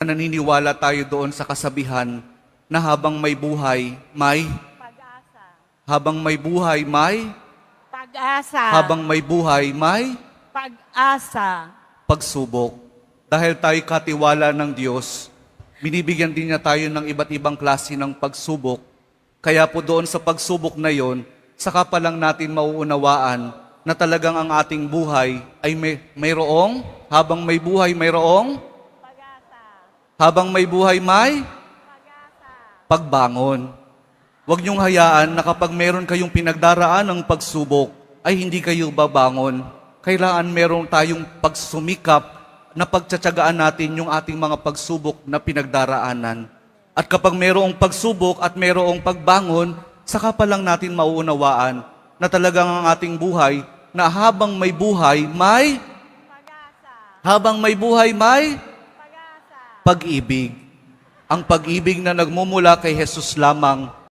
Naniniwala tayo doon sa kasabihan na habang may buhay, may Pag-asa. habang may buhay, may Pag-asa. habang may buhay, may Pag-asa. pagsubok. Dahil tayo katiwala ng Diyos, binibigyan din niya tayo ng iba't ibang klase ng pagsubok. Kaya po doon sa pagsubok na yon, saka pa lang natin mauunawaan na talagang ang ating buhay ay mayroong, habang may buhay mayroong, habang may buhay may pagbangon. Huwag niyong hayaan na kapag meron kayong pinagdaraan ng pagsubok, ay hindi kayo babangon. Kailangan meron tayong pagsumikap na pagtsatsagaan natin yung ating mga pagsubok na pinagdaraanan. At kapag merong pagsubok at merong pagbangon, saka pa lang natin mauunawaan na talagang ang ating buhay, na habang may buhay, may pag-ibig. Ang pag-ibig na nagmumula kay Jesus lamang